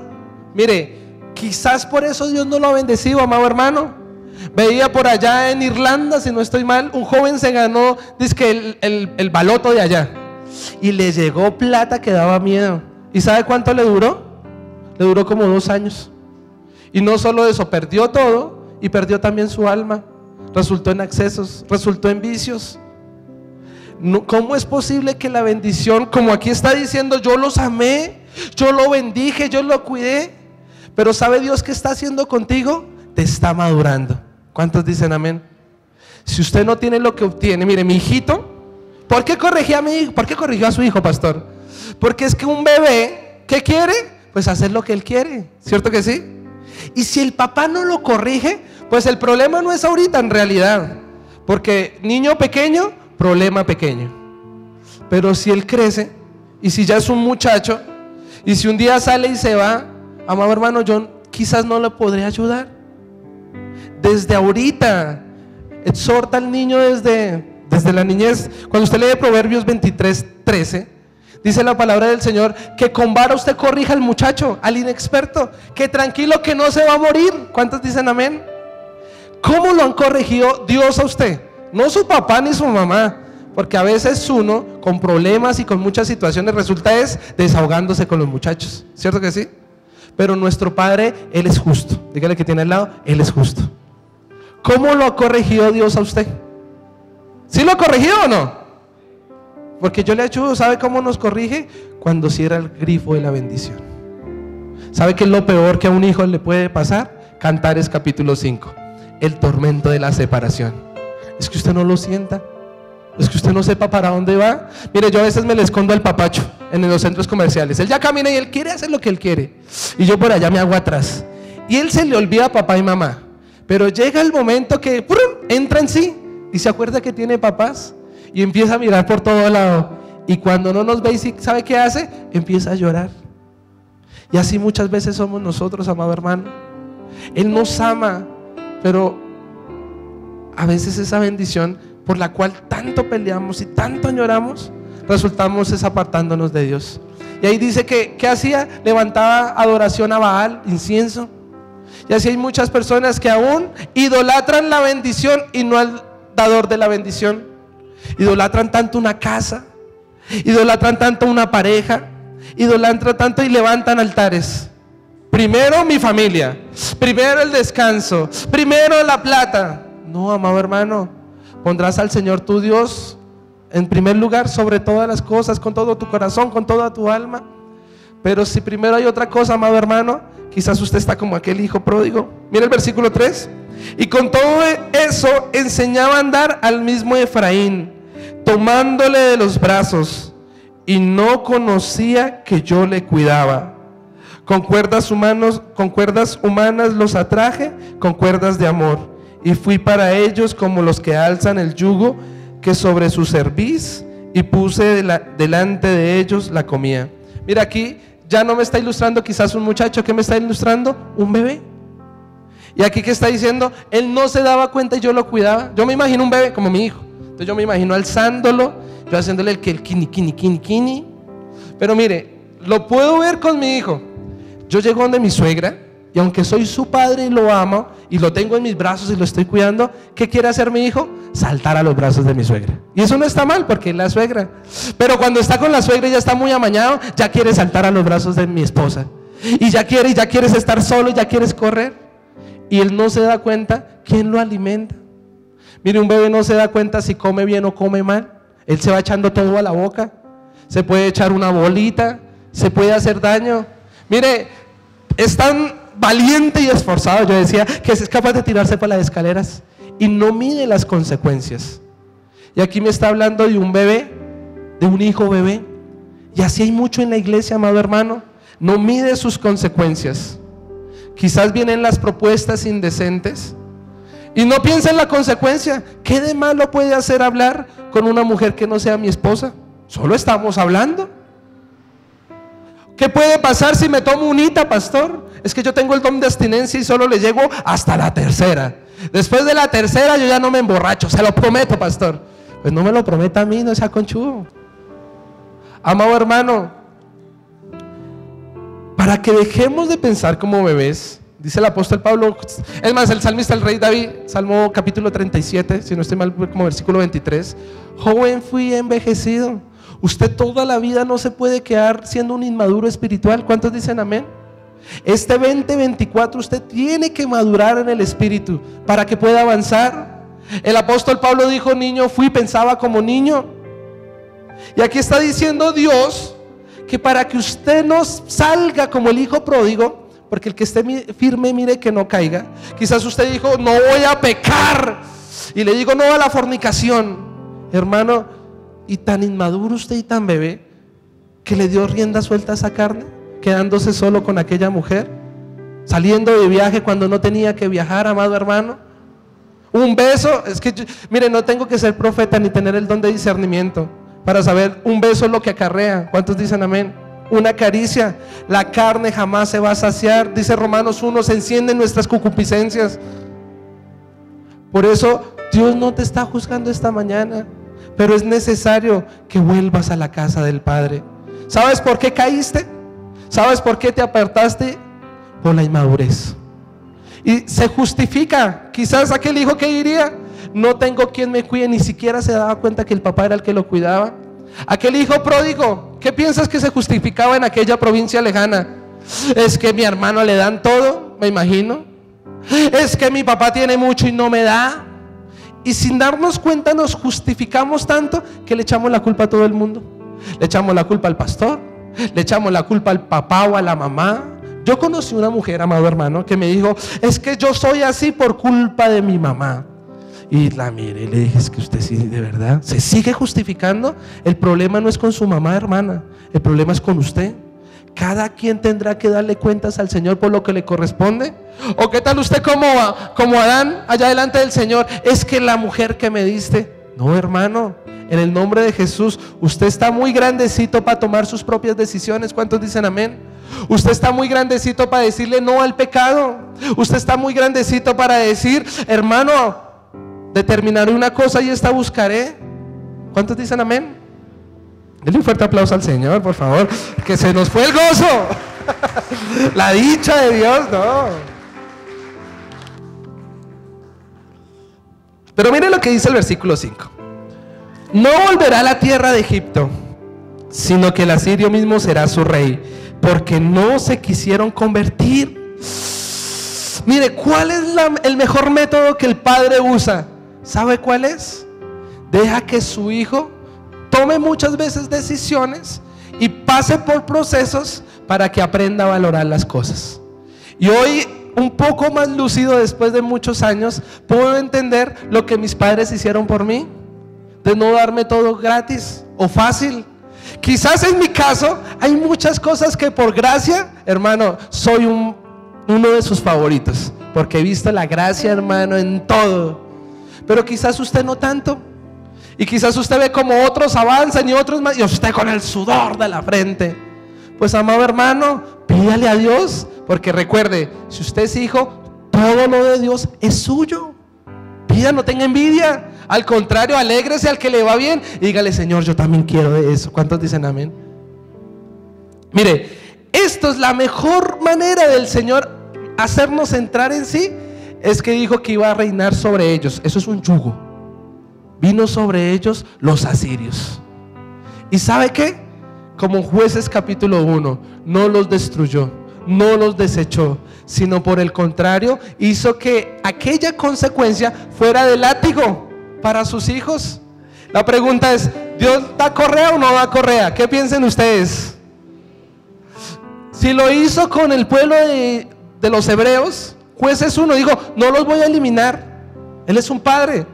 Mire, quizás por eso Dios no lo ha bendecido, amado hermano. Veía por allá en Irlanda, si no estoy mal, un joven se ganó, dice que el baloto de allá, y le llegó plata que daba miedo. ¿Y sabe cuánto le duró? Le duró como 2 años. Y no solo eso, perdió todo y perdió también su alma. Resultó en accesos, resultó en vicios. ¿Cómo es posible que la bendición, como aquí está diciendo, yo los amé, yo lo bendije, yo lo cuidé, pero ¿sabe Dios qué está haciendo contigo? Te está madurando. ¿Cuántos dicen amén? Si usted no tiene lo que obtiene, mire, mi hijito, ¿por qué corrigió a mi hijo? ¿Por qué corrigió a su hijo, pastor? Porque es que un bebé, ¿qué quiere? Pues hacer lo que él quiere, ¿cierto que sí? Y si el papá no lo corrige, pues el problema no es ahorita en realidad, porque niño pequeño, problema pequeño. Pero si él crece, y si ya es un muchacho, y si un día sale y se va, amado hermano, yo quizás no le podré ayudar. Desde ahorita, exhorta al niño desde la niñez. Cuando usted lee Proverbios 23:13, dice la palabra del Señor que con vara usted corrija al muchacho, al inexperto, que tranquilo que no se va a morir. ¿Cuántos dicen amén? ¿Cómo lo han corregido Dios a usted? No su papá ni su mamá, Porque a veces uno, con problemas y con muchas situaciones, resulta es desahogándose con los muchachos. ¿Cierto que sí? Pero nuestro Padre, Él es justo. Dígale que tiene al lado, Él es justo. ¿Cómo lo ha corregido Dios a usted? ¿Sí lo ha corregido o no? Porque yo le ayudo. ¿Sabe cómo nos corrige? Cuando cierra el grifo de la bendición. ¿Sabe qué es lo peor que a un hijo le puede pasar? Cantares capítulo 5. El tormento de la separación. Es que usted no lo sienta. Es que usted no sepa para dónde va. Mire, yo a veces me le escondo al papacho en los centros comerciales. Él ya camina y él quiere hacer lo que él quiere. Y yo por allá me hago atrás. Y él se le olvida a papá y mamá. Pero llega el momento que ¡prum!, entra en sí y se acuerda que tiene papás y empieza a mirar por todo lado. Y cuando no nos ve y sabe qué hace, empieza a llorar. Y así muchas veces somos nosotros, amado hermano. Él nos ama, pero a veces esa bendición por la cual tanto peleamos y tanto añoramos, resultamos es apartándonos de Dios. Y ahí dice que ¿qué hacía? Levantaba adoración a Baal, incienso. Y así hay muchas personas que aún idolatran la bendición y no al dador de la bendición. Idolatran tanto una casa, idolatran tanto una pareja, idolatran tanto y levantan altares. Primero mi familia, primero el descanso, primero la plata. No, amado hermano, pondrás al Señor tu Dios en primer lugar sobre todas las cosas, con todo tu corazón, con toda tu alma. Pero si primero hay otra cosa, amado hermano, quizás usted está como aquel hijo pródigo. Mira el versículo 3. Y con todo eso enseñaba a andar al mismo Efraín, tomándole de los brazos, y no conocía que yo le cuidaba. Con cuerdas humanas los atraje, con cuerdas de amor. Y fui para ellos como los que alzan el yugo que sobre su cerviz, y puse delante de ellos la comida. Mira, aquí ya no me está ilustrando quizás un muchacho. ¿Qué me está ilustrando? Un bebé. Y aquí que está diciendo, él no se daba cuenta y yo lo cuidaba. Yo me imagino un bebé como mi hijo. Entonces yo me imagino alzándolo, yo haciéndole el kini. Pero mire, lo puedo ver con mi hijo. Yo llego donde mi suegra, y aunque soy su padre y lo amo y lo tengo en mis brazos y lo estoy cuidando, ¿qué quiere hacer mi hijo? Saltar a los brazos de mi suegra. Y eso no está mal porque es la suegra. Pero cuando está con la suegra y ya está muy amañado, ya quiere saltar a los brazos de mi esposa. Y ya quieres estar solo, y ya quieres correr. Y él no se da cuenta quién lo alimenta. Mire, un bebé no se da cuenta si come bien o come mal. Él se va echando todo a la boca. Se puede echar una bolita, se puede hacer daño. Mire, es tan valiente y esforzado, yo decía, que es capaz de tirarse por las escaleras y no mide las consecuencias. Y aquí me está hablando de un bebé, de un hijo bebé. Y así hay mucho en la iglesia, amado hermano. No mide sus consecuencias. Quizás vienen las propuestas indecentes y no piensa en la consecuencia. ¿Qué de malo puede hacer hablar con una mujer que no sea mi esposa? Solo estamos hablando. ¿Qué puede pasar si me tomo unita, pastor? Es que yo tengo el don de abstinencia y solo le llego hasta la tercera. Después de la tercera yo ya no me emborracho, se lo prometo, pastor. Pues no me lo prometa a mí, no sea conchudo. Amado hermano, para que dejemos de pensar como bebés, dice el apóstol Pablo, es más, el salmista, el rey David, Salmo capítulo 37, si no estoy mal, como versículo 23, joven fui envejecido. Usted toda la vida no se puede quedar siendo un inmaduro espiritual. ¿Cuántos dicen amén? Este 2024 usted tiene que madurar en el espíritu para que pueda avanzar. El apóstol Pablo dijo, niño fui, pensaba como niño. Y aquí está diciendo Dios que para que usted no salga como el hijo pródigo, porque el que esté firme mire que no caiga. Quizás usted dijo, no voy a pecar, y le digo no a la fornicación. Hermano, y tan inmaduro usted y tan bebé, que le dio rienda suelta a esa carne, quedándose solo con aquella mujer, saliendo de viaje cuando no tenía que viajar, amado hermano. Un beso, es que mire, no tengo que ser profeta ni tener el don de discernimiento para saber un beso es lo que acarrea. ¿Cuántos dicen amén? Una caricia, la carne jamás se va a saciar. Dice Romanos 1, se encienden nuestras concupiscencias. Por eso Dios no te está juzgando esta mañana, pero es necesario que vuelvas a la casa del Padre. ¿Sabes por qué caíste? ¿Sabes por qué te apartaste? Por la inmadurez. Y se justifica. Quizás aquel hijo que diría, no tengo quien me cuide, ni siquiera se daba cuenta que el papá era el que lo cuidaba. Aquel hijo pródigo, ¿qué piensas que se justificaba en aquella provincia lejana? Es que mi hermano le dan todo, me imagino. Es que mi papá tiene mucho y no me da. Y sin darnos cuenta nos justificamos tanto que le echamos la culpa a todo el mundo. Le echamos la culpa al pastor, le echamos la culpa al papá o a la mamá. Yo conocí una mujer, amado hermano, que me dijo: es que yo soy así por culpa de mi mamá. Y la miré y le dije: es que usted sí, de verdad, se sigue justificando. El problema no es con su mamá, hermana, el problema es con usted. Cada quien tendrá que darle cuentas al Señor por lo que le corresponde. ¿O qué tal usted como Adán allá delante del Señor? Es que la mujer que me diste. No, hermano, en el nombre de Jesús, usted está muy grandecito para tomar sus propias decisiones. ¿Cuántos dicen amén? Usted está muy grandecito para decirle no al pecado. Usted está muy grandecito para decir: hermano, determinaré una cosa y esta buscaré. ¿Cuántos dicen amén? Denle un fuerte aplauso al Señor, por favor, que se nos fue el gozo. La dicha de Dios, no. Pero mire lo que dice el versículo 5. No volverá a la tierra de Egipto, sino que el asirio mismo será su rey, porque no se quisieron convertir. Mire, ¿cuál es el mejor método que el padre usa? ¿Sabe cuál es? Deja que su hijo tome muchas veces decisiones y pase por procesos para que aprenda a valorar las cosas. Y hoy, un poco más lúcido después de muchos años, puedo entender lo que mis padres hicieron por mí, de no darme todo gratis o fácil. Quizás en mi caso hay muchas cosas que por gracia, hermano, soy uno de sus favoritos, porque he visto la gracia, hermano, en todo. Pero quizás usted no tanto. Y quizás usted ve como otros avanzan y otros más, y usted con el sudor de la frente. Pues, amado hermano, pídale a Dios, porque recuerde, si usted es hijo, todo lo de Dios es suyo. Pida, no tenga envidia. Al contrario, alégrese al que le va bien y dígale: Señor, yo también quiero de eso. ¿Cuántos dicen amén? Mire, esto es la mejor manera del Señor hacernos entrar en sí. Es que dijo que iba a reinar sobre ellos. Eso es un yugo. Vino sobre ellos los asirios. ¿Y sabe qué? Como Jueces capítulo 1, no los destruyó, no los desechó, sino por el contrario, hizo que aquella consecuencia fuera de látigo para sus hijos. La pregunta es: ¿Dios da correa o no da correa? ¿Qué piensan ustedes? Si lo hizo con el pueblo de los hebreos, Jueces 1 dijo: no los voy a eliminar. Él es un padre.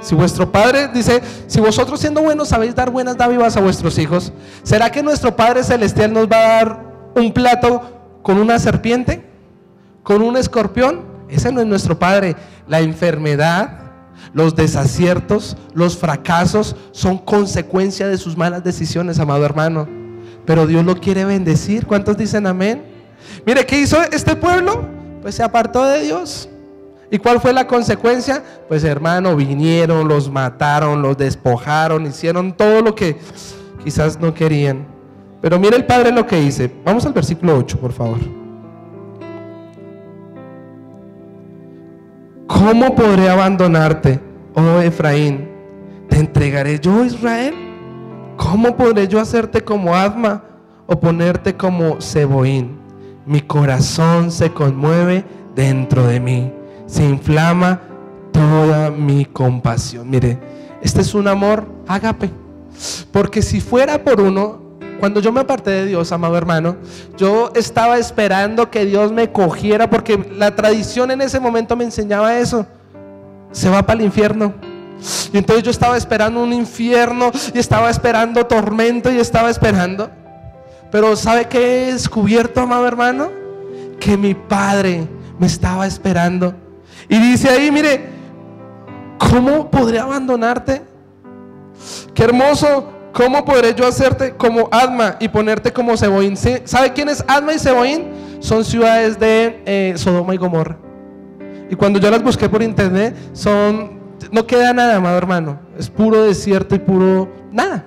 Si vuestro padre dice: si vosotros siendo buenos sabéis dar buenas dádivas a vuestros hijos, ¿será que nuestro Padre Celestial nos va a dar un plato con una serpiente? ¿Con un escorpión? Ese no es nuestro Padre. La enfermedad, los desaciertos, los fracasos son consecuencia de sus malas decisiones, amado hermano. Pero Dios lo quiere bendecir. ¿Cuántos dicen amén? Mire, ¿qué hizo este pueblo? Pues se apartó de Dios. ¿Y cuál fue la consecuencia? Pues, hermano, vinieron, los mataron, los despojaron, hicieron todo lo que quizás no querían. Pero mire el Padre lo que dice. Vamos al versículo 8, por favor. ¿Cómo podré abandonarte, oh Efraín? ¿Te entregaré yo, Israel? ¿Cómo podré yo hacerte como Adma o ponerte como Zeboín? Mi corazón se conmueve dentro de mí, se inflama toda mi compasión. Mire, este es un amor ágape. Porque si fuera por uno, cuando yo me aparté de Dios, amado hermano, yo estaba esperando que Dios me cogiera, porque la tradición en ese momento me enseñaba eso: se va para el infierno. Y entonces yo estaba esperando un infierno, y estaba esperando tormento, y estaba esperando. Pero ¿sabe qué he descubierto, amado hermano? Que mi Padre me estaba esperando. Y dice ahí, mire, ¿cómo podré abandonarte? Qué hermoso. ¿Cómo podré yo hacerte como Adma y ponerte como Zeboín? ¿Sabe quién es Adma y Zeboín? Son ciudades de Sodoma y Gomorra. Y cuando yo las busqué por internet, no queda nada, amado hermano. Es puro desierto y puro nada.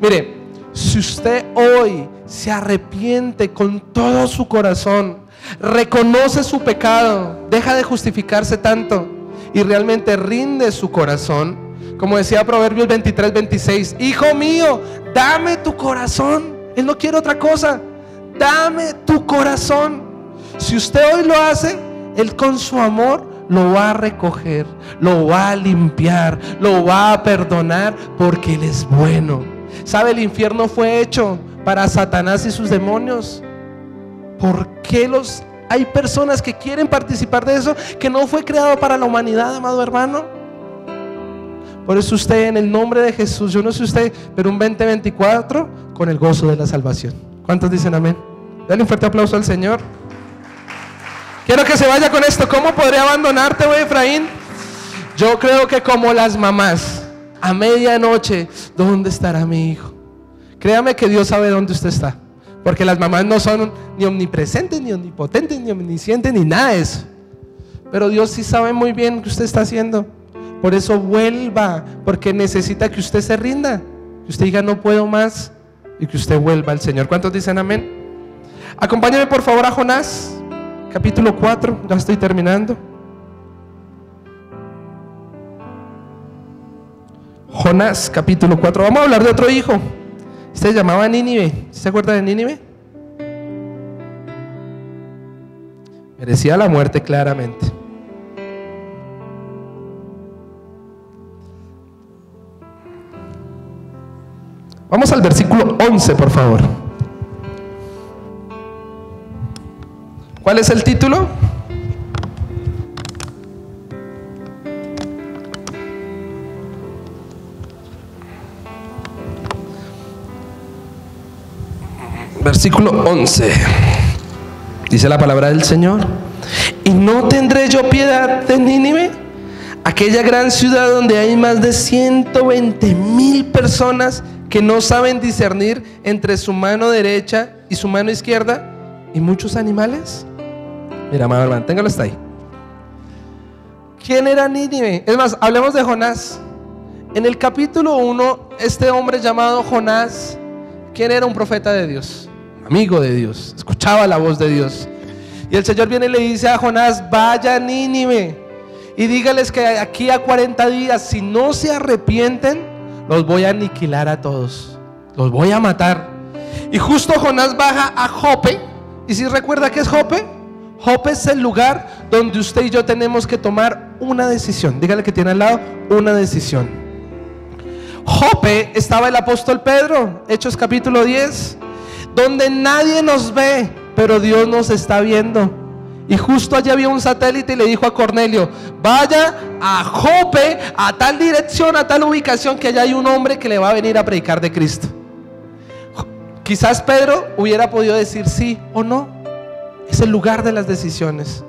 Mire, si usted hoy se arrepiente con todo su corazón, reconoce su pecado, deja de justificarse tanto y realmente rinde su corazón, como decía Proverbios 23:26, hijo mío, dame tu corazón. Él no quiere otra cosa. Dame tu corazón. Si usted hoy lo hace, Él con su amor lo va a recoger, lo va a limpiar, lo va a perdonar, porque Él es bueno. ¿Sabe? El infierno fue hecho para Satanás y sus demonios. ¿Por qué hay personas que quieren participar de eso, que no fue creado para la humanidad, amado hermano? Por eso usted, en el nombre de Jesús, yo no sé usted, pero un 2024 con el gozo de la salvación. ¿Cuántos dicen amén? Dale un fuerte aplauso al Señor. Quiero que se vaya con esto. ¿Cómo podré abandonarte, güey, Efraín? Yo creo que como las mamás, a medianoche, ¿dónde estará mi hijo? Créame que Dios sabe dónde usted está, porque las mamás no son ni omnipresentes, ni omnipotentes, ni omniscientes, ni nada de eso. Pero Dios sí sabe muy bien qué usted está haciendo. Por eso vuelva, porque necesita que usted se rinda, que usted diga no puedo más, y que usted vuelva al Señor. ¿Cuántos dicen amén? Acompáñame por favor a Jonás, capítulo 4, ya estoy terminando. Jonás, capítulo 4. Vamos a hablar de otro hijo. Este se llamaba Nínive. ¿Se acuerda de Nínive? Merecía la muerte claramente. Vamos al versículo 11, por favor. ¿Cuál es el título? Versículo 11. Dice la palabra del Señor: ¿y no tendré yo piedad de Nínive, aquella gran ciudad donde hay más de 120,000 personas que no saben discernir entre su mano derecha y su mano izquierda, y muchos animales? Mira, amado hermano, téngalo hasta ahí. ¿Quién era Nínive? Es más, hablemos de Jonás. En el capítulo 1, este hombre llamado Jonás, ¿quién era? Un profeta de Dios, amigo de Dios, escuchaba la voz de Dios. Y el Señor viene y le dice a Jonás: vaya a Nínive y dígales que aquí a 40 días, si no se arrepienten, los voy a aniquilar a todos, los voy a matar. Y justo Jonás baja a Jope. ¿Y si recuerda qué es Jope? Jope es el lugar donde usted y yo tenemos que tomar una decisión. Dígale que tiene al lado: una decisión. Jope estaba el apóstol Pedro, Hechos capítulo 10, donde nadie nos ve, pero Dios nos está viendo. Y justo allí había un satélite y le dijo a Cornelio: vaya a Jope, a tal dirección, a tal ubicación, que allá hay un hombre que le va a venir a predicar de Cristo. Quizás Pedro hubiera podido decir sí o no. Es el lugar de las decisiones.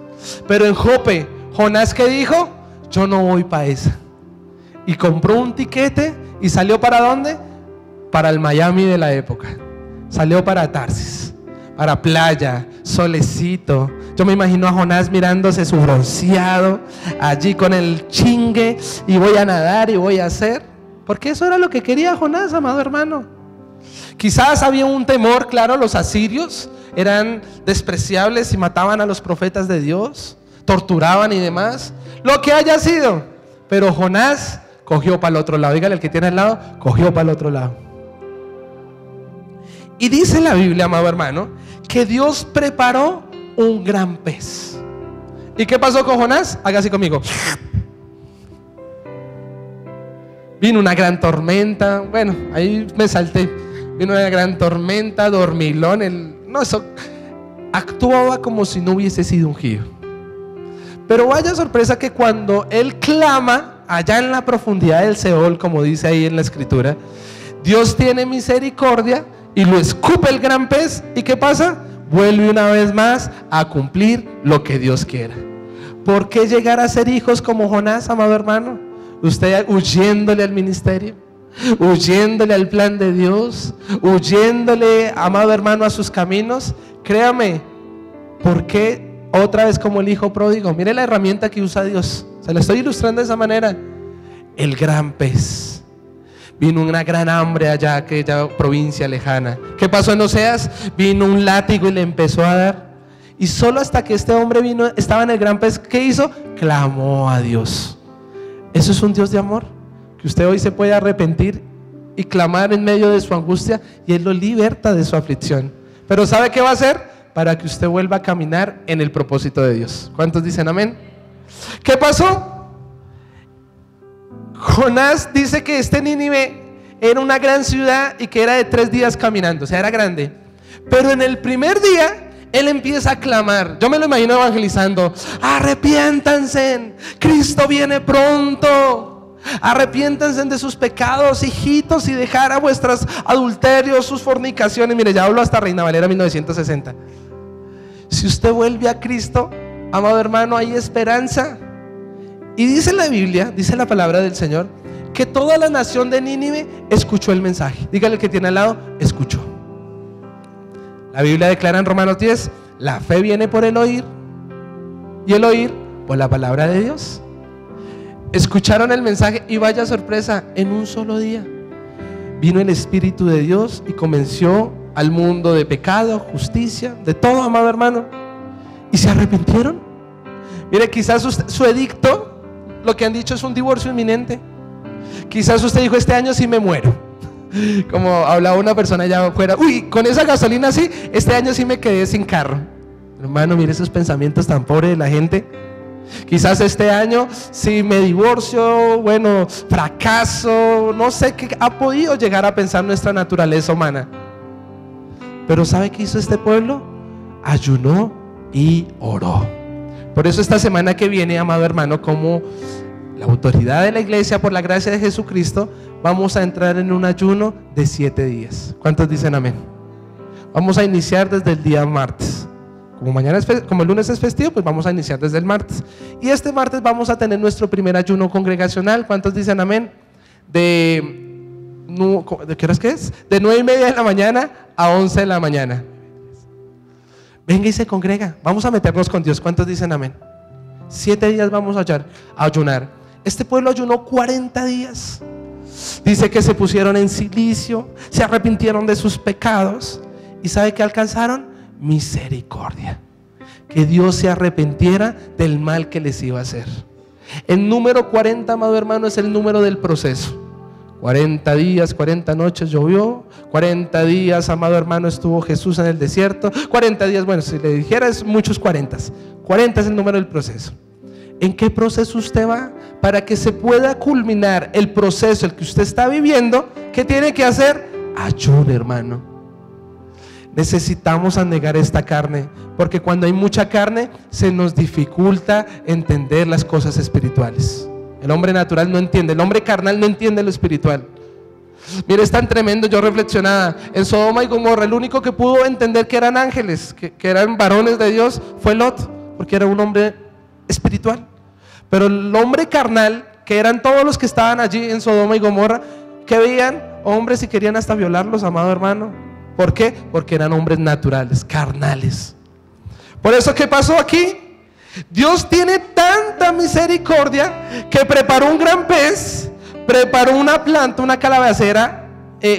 Pero en Jope, Jonás, ¿qué dijo? Yo no voy para esa. Y compró un tiquete y salió ¿para dónde? Para el Miami de la época. Salió para Tarsis, para playa, solecito. Yo me imagino a Jonás mirándose su bronceado allí con el chingue, y voy a nadar y voy a hacer, porque eso era lo que quería Jonás, amado hermano. Quizás había un temor, claro, los asirios eran despreciables y mataban a los profetas de Dios, torturaban y demás, lo que haya sido. Pero Jonás cogió para el otro lado. Dígale al que tiene al lado: cogió para el otro lado. Y dice la Biblia, amado hermano, que Dios preparó un gran pez. ¿Y qué pasó con Jonás? Haga así conmigo. Vino una gran tormenta. Bueno, ahí me salté. Vino una gran tormenta, dormilón. Eso actuaba como si no hubiese sido ungido. Pero vaya sorpresa que cuando él clama allá en la profundidad del Seol, como dice ahí en la escritura, Dios tiene misericordia y lo escupe el gran pez. ¿Y qué pasa? Vuelve una vez más a cumplir lo que Dios quiera. ¿Por qué llegar a ser hijos como Jonás, amado hermano? Usted huyéndole al ministerio, huyéndole al plan de Dios, huyéndole, amado hermano, a sus caminos. Créame, ¿por qué otra vez como el hijo pródigo? Mire la herramienta que usa Dios. Se la estoy ilustrando de esa manera. El gran pez. Vino una gran hambre allá, aquella provincia lejana. ¿Qué pasó en Oseas? Vino un látigo y le empezó a dar. Y solo hasta que este hombre vino, estaba en el gran pez, ¿qué hizo? Clamó a Dios. Eso es un Dios de amor, que usted hoy se puede arrepentir y clamar en medio de su angustia, y Él lo liberta de su aflicción. Pero ¿sabe qué va a hacer? Para que usted vuelva a caminar en el propósito de Dios. ¿Cuántos dicen amén? ¿Qué pasó? Jonás dice que Nínive era una gran ciudad y que era de 3 días caminando, o sea, era grande. Pero en el primer día él empieza a clamar. Yo me lo imagino evangelizando: arrepiéntanse, Cristo viene pronto. Arrepiéntanse de sus pecados, hijitos, y dejar a vuestros adulterios, sus fornicaciones. Mire, ya hablo hasta Reina Valera 1960. Si usted vuelve a Cristo, amado hermano, hay esperanza. Y dice la Biblia, dice la palabra del Señor, que toda la nación de Nínive escuchó el mensaje. Dígale al que tiene al lado: escuchó. La Biblia declara en Romanos 10: la fe viene por el oír, y el oír por la palabra de Dios. Escucharon el mensaje, y vaya sorpresa, en un solo día vino el Espíritu de Dios y convenció al mundo de pecado, justicia, de todo, amado hermano. Y se arrepintieron. Mire, quizás usted, su edicto, lo que han dicho es un divorcio inminente. Quizás usted dijo: este año sí me muero. Como hablaba una persona allá afuera: uy, con esa gasolina sí, este año sí me quedé sin carro. Hermano, mire esos pensamientos tan pobres de la gente. Quizás este año si me divorcio, bueno, fracaso, no sé qué ha podido llegar a pensar nuestra naturaleza humana. Pero ¿sabe qué hizo este pueblo? Ayunó y oró. Por eso esta semana que viene, amado hermano, como la autoridad de la iglesia, por la gracia de Jesucristo, vamos a entrar en un ayuno de 7 días. ¿Cuántos dicen amén? Vamos a iniciar desde el día martes. Como el lunes es festivo, pues vamos a iniciar desde el martes. Y este martes vamos a tener nuestro primer ayuno congregacional. ¿Cuántos dicen amén? ¿De qué horas que es? De 9:30 de la mañana a 11 de la mañana. Venga y se congrega. Vamos a meternos con Dios. ¿Cuántos dicen amén? 7 días vamos a ayunar. Este pueblo ayunó 40 días. Dice que se pusieron en cilicio, se arrepintieron de sus pecados. ¿Y sabe qué alcanzaron? Misericordia. Que Dios se arrepintiera del mal que les iba a hacer. El número 40, amado hermano, es el número del proceso. 40 días, 40 noches llovió. 40 días, amado hermano, estuvo Jesús en el desierto. 40 días, bueno, si le dijera es muchos 40. 40 es el número del proceso. ¿En qué proceso usted va? Para que se pueda culminar el proceso, el que usted está viviendo, ¿qué tiene que hacer? Ayuno, hermano. Necesitamos anegar esta carne, porque cuando hay mucha carne se nos dificulta entender las cosas espirituales. El hombre natural no entiende, el hombre carnal no entiende lo espiritual. Mire, es tan tremendo. Yo reflexionaba en Sodoma y Gomorra, el único que pudo entender que eran ángeles, que eran varones de Dios, fue Lot, porque era un hombre espiritual. Pero el hombre carnal, que eran todos los que estaban allí en Sodoma y Gomorra, que veían hombres y querían hasta violarlos, amado hermano. ¿Por qué? Porque eran hombres naturales, carnales. Por eso, ¿qué pasó aquí? Dios tiene tanta misericordia que preparó un gran pez, preparó una planta, una calabacera.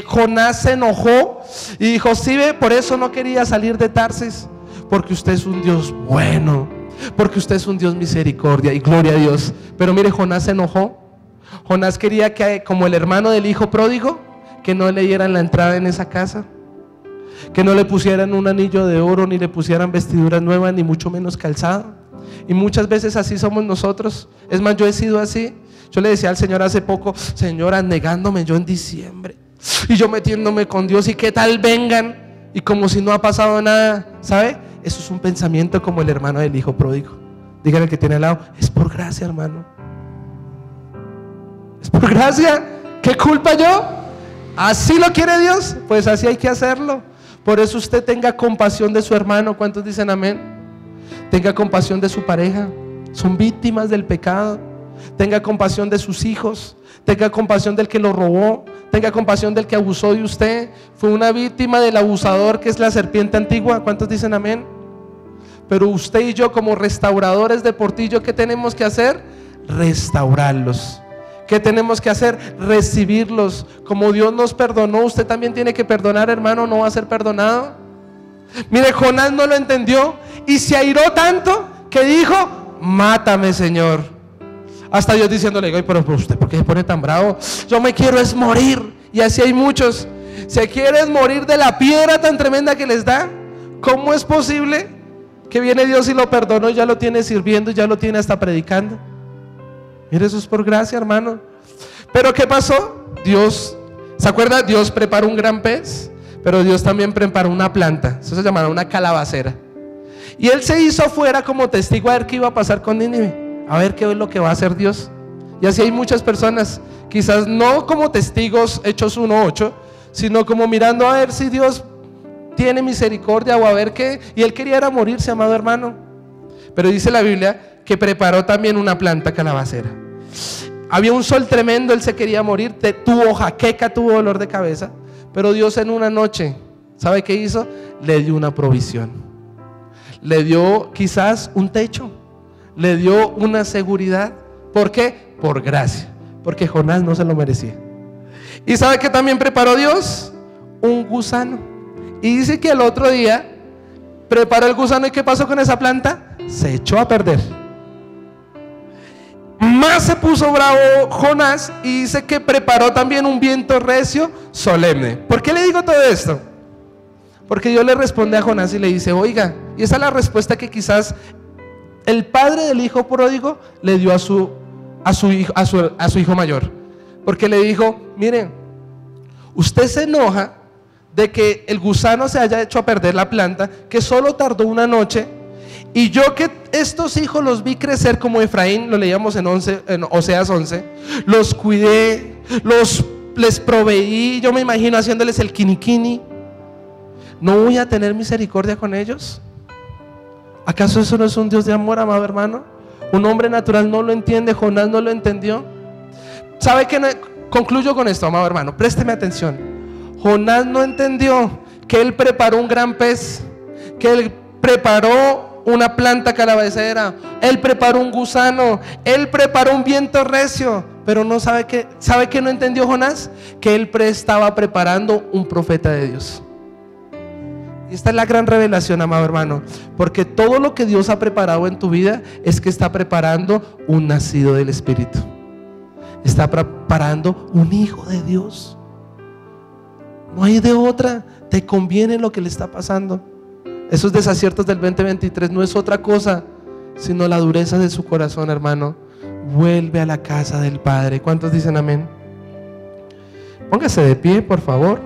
Jonás se enojó y dijo: sí, ve, por eso no quería salir de Tarsis, porque usted es un Dios bueno, porque usted es un Dios misericordia, y gloria a Dios. Pero mire, Jonás se enojó. Jonás quería que, como el hermano del hijo pródigo, que no le dieran la entrada en esa casa, que no le pusieran un anillo de oro, ni le pusieran vestiduras nuevas, ni mucho menos calzado. Y muchas veces así somos nosotros. Es más, yo he sido así. Yo le decía al Señor hace poco: Señor, negándome yo en diciembre, y yo metiéndome con Dios, y qué tal vengan, y como si no ha pasado nada. ¿Sabe? Eso es un pensamiento como el hermano del hijo pródigo. Dígale al que tiene al lado: es por gracia, hermano. Es por gracia. ¿Qué culpa yo? ¿Así lo quiere Dios? Pues así hay que hacerlo. Por eso usted tenga compasión de su hermano. ¿Cuántos dicen amén? Tenga compasión de su pareja. Son víctimas del pecado. Tenga compasión de sus hijos. Tenga compasión del que lo robó. Tenga compasión del que abusó de usted. Fue una víctima del abusador, que es la serpiente antigua. ¿Cuántos dicen amén? Pero usted y yo, como restauradores de Portillo, ¿qué tenemos que hacer? Restaurarlos. ¿Qué tenemos que hacer? Recibirlos. Como Dios nos perdonó, usted también tiene que perdonar, hermano. ¿No va a ser perdonado? Mire, Jonás no lo entendió y se airó tanto que dijo: mátame, Señor. Hasta Dios diciéndole: oye, pero usted, ¿por qué se pone tan bravo? Yo me quiero es morir. Y así hay muchos. Se quieren morir de la piedra tan tremenda que les da. ¿Cómo es posible que viene Dios y lo perdonó y ya lo tiene sirviendo, ya lo tiene hasta predicando? Mire, eso es por gracia, hermano. Pero ¿qué pasó? Dios, ¿se acuerda? Dios preparó un gran pez, pero Dios también preparó una planta. Eso se llamará una calabacera. Y él se hizo afuera como testigo a ver qué iba a pasar con Nínive, a ver qué es lo que va a hacer Dios. Y así hay muchas personas, quizás no como testigos Hechos 1:8, sino como mirando a ver si Dios tiene misericordia o a ver qué. Y él quería era morirse, amado hermano. Pero dice la Biblia que preparó también una planta calabacera. Había un sol tremendo, él se quería morir, tuvo jaqueca, tuvo dolor de cabeza. Pero Dios en una noche, ¿sabe qué hizo? Le dio una provisión. Le dio quizás un techo, le dio una seguridad. ¿Por qué? Por gracia, porque Jonás no se lo merecía. ¿Y sabe qué también preparó Dios? Un gusano. Y dice que el otro día preparó el gusano. ¿Y qué pasó con esa planta? Se echó a perder. Más se puso bravo Jonás y dice que preparó también un viento recio solemne. ¿Por qué le digo todo esto? Porque Dios le responde a Jonás y le dice: oiga, y esa es la respuesta que quizás el padre del hijo pródigo le dio a su hijo mayor. Porque le dijo: miren, usted se enoja de que el gusano se haya hecho a perder la planta, que solo tardó una noche, y yo que estos hijos los vi crecer como Efraín, lo leíamos en Oseas 11, los cuidé, les proveí, yo me imagino haciéndoles el quiniquini. ¿No voy a tener misericordia con ellos? ¿Acaso eso no es un Dios de amor, amado hermano? Un hombre natural no lo entiende, Jonás no lo entendió. ¿Sabe qué? Concluyo con esto, amado hermano, présteme atención. Jonás no entendió que él preparó un gran pez, que él preparó una planta calabacera, él preparó un gusano, él preparó un viento recio. Pero no sabe que no entendió Jonás, que él estaba preparando un profeta de Dios. Y esta es la gran revelación, amado hermano, porque todo lo que Dios ha preparado en tu vida es que está preparando un nacido del Espíritu, está preparando un hijo de Dios. No hay de otra. Te conviene lo que le está pasando. Esos desaciertos del 2023 no es otra cosa sino la dureza de su corazón, hermano. Vuelve a la casa del Padre. ¿Cuántos dicen amén? Póngase de pie, por favor.